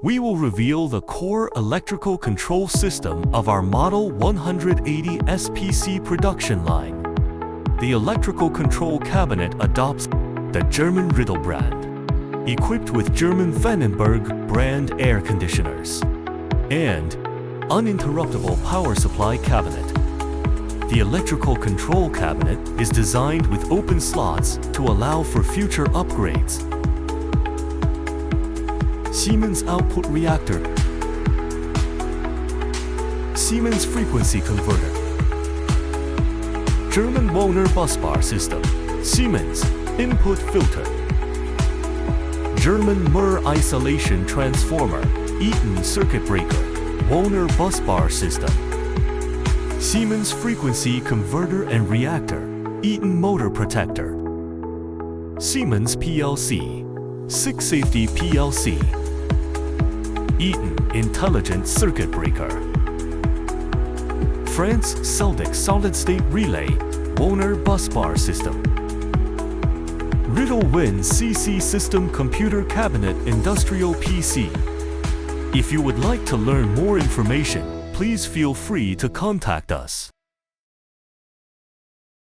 We will reveal the core electrical control system of our Model 180 SPC production line. The electrical control cabinet adopts the German Riddle brand, equipped with German Vandenberg brand air conditioners, and uninterruptible power supply cabinet. The electrical control cabinet is designed with open slots to allow for future upgrades. Siemens output reactor, Siemens frequency converter, German Wohner busbar system, Siemens input filter, German Mur isolation transformer, Xiqun circuit breaker, Wohner busbar system, Siemens frequency converter and reactor, Xiqun motor protector, Siemens PLC, SIG safety PLC, Xiqun intelligent circuit breaker, France Celtic solid-state relay, Wohner busbar system, Riddle Win CC system computer cabinet industrial PC. If you would like to learn more information, please feel free to contact us.